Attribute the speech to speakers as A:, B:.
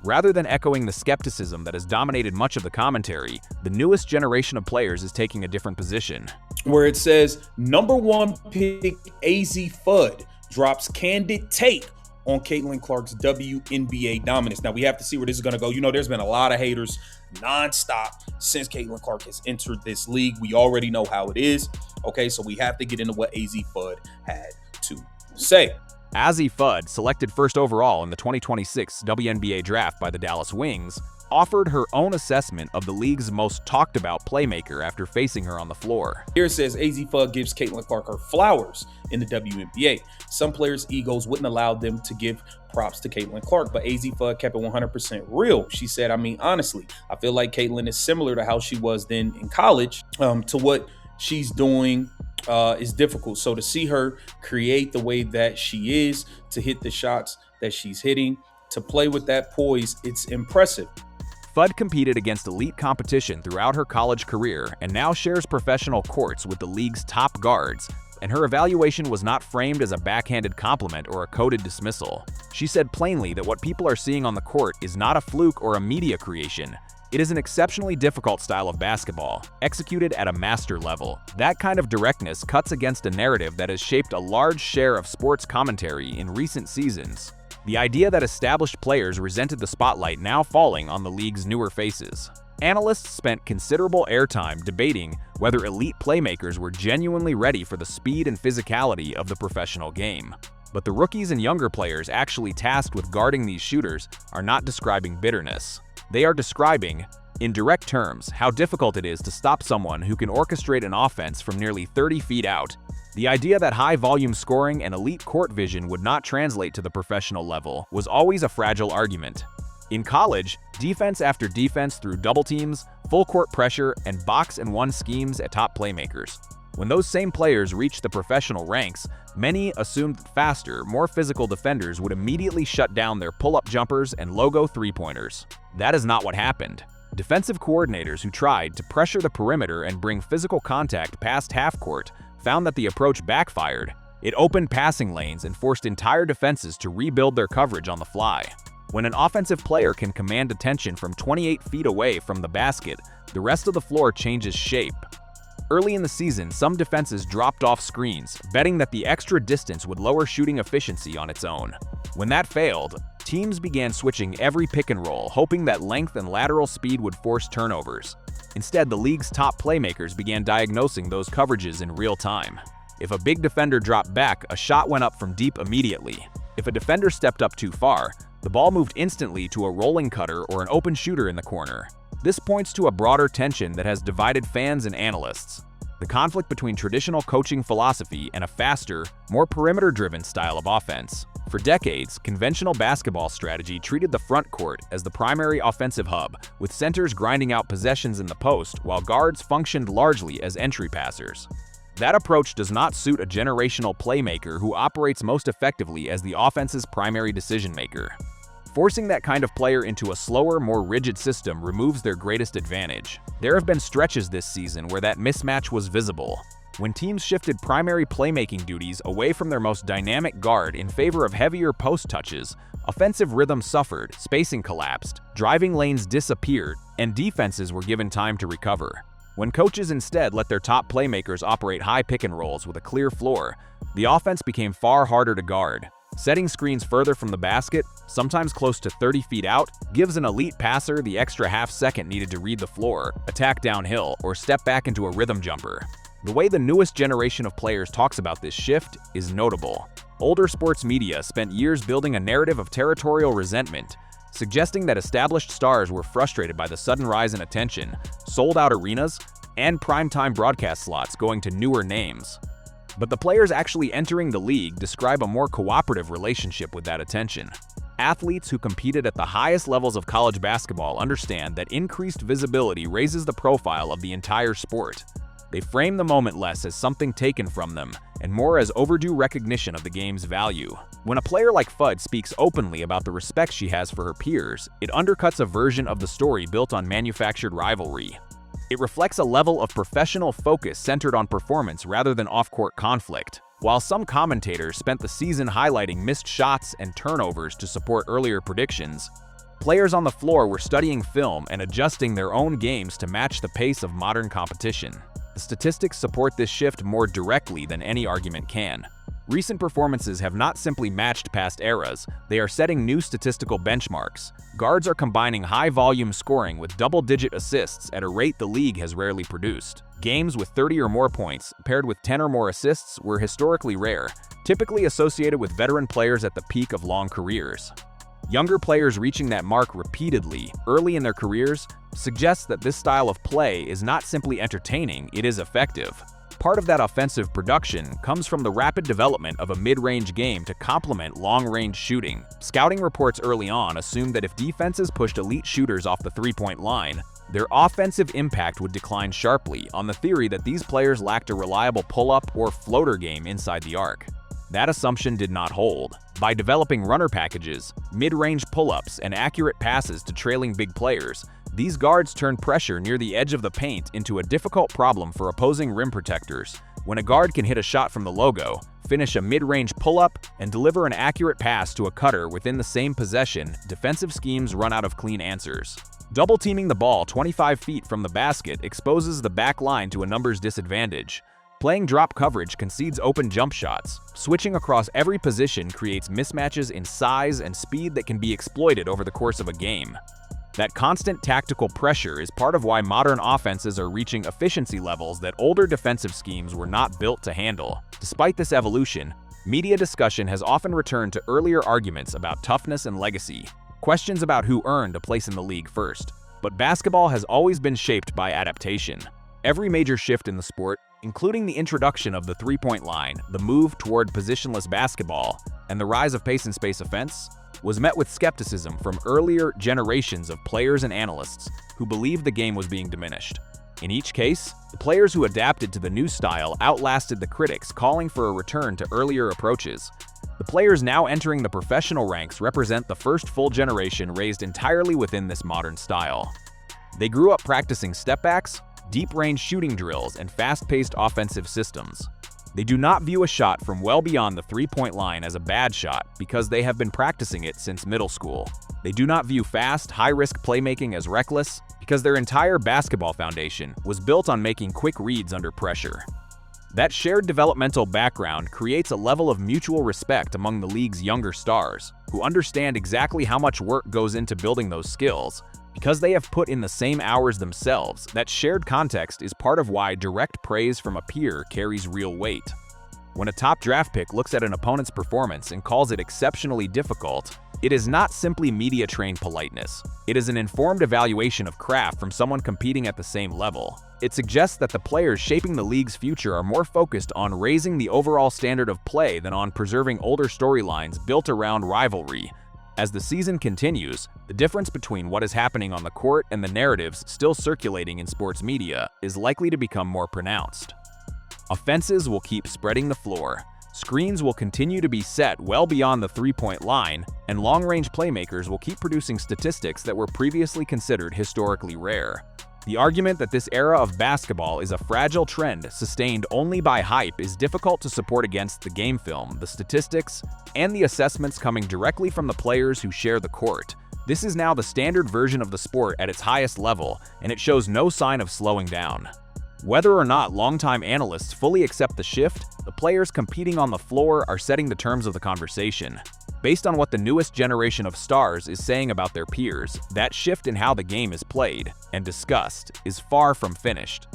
A: Rather than echoing the skepticism that has dominated much of the commentary, the newest generation of players is taking a different position.
B: Where it says, #1 pick Azzi Fudd drops candid take on Caitlin Clark's WNBA dominance. Now, we have to see where this is going to go. You know, there's been a lot of haters nonstop since Caitlin Clark has entered this league. We already know how it is. Okay, so we have to get into what Azzi Fudd had to say.
A: Azzi Fudd, selected first overall in the 2026 WNBA draft by the Dallas Wings, offered her own assessment of the league's most talked about playmaker after facing her on the floor.
B: Here it says Azzi Fudd gives Caitlin Clark her flowers in the WNBA. Some players' egos wouldn't allow them to give props to Caitlin Clark, but Azzi Fudd kept it 100% real. She said, I mean, honestly, I feel like Caitlin is similar to how she was then in college. To what she's doing is difficult. So to see her create the way that she is, to hit the shots that she's hitting, to play with that poise, it's impressive.
A: Fudd competed against elite competition throughout her college career and now shares professional courts with the league's top guards, and her evaluation was not framed as a backhanded compliment or a coded dismissal. She said plainly that what people are seeing on the court is not a fluke or a media creation. It is an exceptionally difficult style of basketball, executed at a master level. That kind of directness cuts against a narrative that has shaped a large share of sports commentary in recent seasons. The idea that established players resented the spotlight now falling on the league's newer faces. Analysts spent considerable airtime debating whether elite playmakers were genuinely ready for the speed and physicality of the professional game. But the rookies and younger players actually tasked with guarding these shooters are not describing bitterness. They are describing, in direct terms, how difficult it is to stop someone who can orchestrate an offense from nearly 30 feet out. The idea that high-volume scoring and elite court vision would not translate to the professional level was always a fragile argument. In college, defense after defense through double teams, full court pressure, and box-and-one schemes at top playmakers. When those same players reached the professional ranks, many assumed that faster, more physical defenders would immediately shut down their pull-up jumpers and logo three-pointers. That is not what happened. Defensive coordinators who tried to pressure the perimeter and bring physical contact past half-court found that the approach backfired. It opened passing lanes and forced entire defenses to rebuild their coverage on the fly. When an offensive player can command attention from 28 feet away from the basket, the rest of the floor changes shape. Early in the season, some defenses dropped off screens, betting that the extra distance would lower shooting efficiency on its own. When that failed, teams began switching every pick and roll, hoping that length and lateral speed would force turnovers. Instead, the league's top playmakers began diagnosing those coverages in real time. If a big defender dropped back, a shot went up from deep immediately. If a defender stepped up too far, the ball moved instantly to a rolling cutter or an open shooter in the corner. This points to a broader tension that has divided fans and analysts. The conflict between traditional coaching philosophy and a faster, more perimeter-driven style of offense. For decades, conventional basketball strategy treated the front court as the primary offensive hub, with centers grinding out possessions in the post while guards functioned largely as entry passers. That approach does not suit a generational playmaker who operates most effectively as the offense's primary decision-maker. Forcing that kind of player into a slower, more rigid system removes their greatest advantage. There have been stretches this season where that mismatch was visible. When teams shifted primary playmaking duties away from their most dynamic guard in favor of heavier post touches, offensive rhythm suffered, spacing collapsed, driving lanes disappeared, and defenses were given time to recover. When coaches instead let their top playmakers operate high pick and rolls with a clear floor, the offense became far harder to guard. Setting screens further from the basket, sometimes close to 30 feet out, gives an elite passer the extra half-second needed to read the floor, attack downhill, or step back into a rhythm jumper. The way the newest generation of players talks about this shift is notable. Older sports media spent years building a narrative of territorial resentment, suggesting that established stars were frustrated by the sudden rise in attention, sold-out arenas, and primetime broadcast slots going to newer names. But the players actually entering the league describe a more cooperative relationship with that attention. Athletes who competed at the highest levels of college basketball understand that increased visibility raises the profile of the entire sport. They frame the moment less as something taken from them and more as overdue recognition of the game's value. When a player like Fudd speaks openly about the respect she has for her peers, it undercuts a version of the story built on manufactured rivalry. It reflects a level of professional focus centered on performance rather than off-court conflict. While some commentators spent the season highlighting missed shots and turnovers to support earlier predictions, Players on the floor were studying film and adjusting their own games to match the pace of modern competition. The statistics support this shift more directly than any argument can. Recent performances have not simply matched past eras, they are setting new statistical benchmarks. Guards are combining high-volume scoring with double-digit assists at a rate the league has rarely produced. Games with 30 or more points, paired with 10 or more assists, were historically rare, typically associated with veteran players at the peak of long careers. Younger players reaching that mark repeatedly, early in their careers, suggests that this style of play is not simply entertaining, it is effective. Part of that offensive production comes from the rapid development of a mid-range game to complement long-range shooting. Scouting reports early on assumed that if defenses pushed elite shooters off the three-point line, their offensive impact would decline sharply on the theory that these players lacked a reliable pull-up or floater game inside the arc. That assumption did not hold. By developing runner packages, mid-range pull-ups, and accurate passes to trailing big players, these guards turned pressure near the edge of the paint into a difficult problem for opposing rim protectors. When a guard can hit a shot from the logo, finish a mid-range pull-up, and deliver an accurate pass to a cutter within the same possession, defensive schemes run out of clean answers. Double-teaming the ball 25 feet from the basket exposes the back line to a numbers disadvantage. Playing drop coverage concedes open jump shots. Switching across every position creates mismatches in size and speed that can be exploited over the course of a game. That constant tactical pressure is part of why modern offenses are reaching efficiency levels that older defensive schemes were not built to handle. Despite this evolution, media discussion has often returned to earlier arguments about toughness and legacy, questions about who earned a place in the league first. But basketball has always been shaped by adaptation. Every major shift in the sport, including the introduction of the three-point line, the move toward positionless basketball, and the rise of pace-and-space offense, was met with skepticism from earlier generations of players and analysts who believed the game was being diminished. In each case, the players who adapted to the new style outlasted the critics calling for a return to earlier approaches. The players now entering the professional ranks represent the first full generation raised entirely within this modern style. They grew up practicing stepbacks, deep-range shooting drills, and fast-paced offensive systems. They do not view a shot from well beyond the three-point line as a bad shot because they have been practicing it since middle school. They do not view fast, high-risk playmaking as reckless because their entire basketball foundation was built on making quick reads under pressure. That shared developmental background creates a level of mutual respect among the league's younger stars, who understand exactly how much work goes into building those skills. Because they have put in the same hours themselves, that shared context is part of why direct praise from a peer carries real weight. When a top draft pick looks at an opponent's performance and calls it exceptionally difficult, it is not simply media-trained politeness. It is an informed evaluation of craft from someone competing at the same level. It suggests that the players shaping the league's future are more focused on raising the overall standard of play than on preserving older storylines built around rivalry. As the season continues, the difference between what is happening on the court and the narratives still circulating in sports media is likely to become more pronounced. Offenses will keep spreading the floor, screens will continue to be set well beyond the three-point line, and long-range playmakers will keep producing statistics that were previously considered historically rare. The argument that this era of basketball is a fragile trend sustained only by hype is difficult to support against the game film, the statistics, and the assessments coming directly from the players who share the court. This is now the standard version of the sport at its highest level, and it shows no sign of slowing down. Whether or not longtime analysts fully accept the shift, the players competing on the floor are setting the terms of the conversation. Based on what the newest generation of stars is saying about their peers, that shift in how the game is played and discussed is far from finished.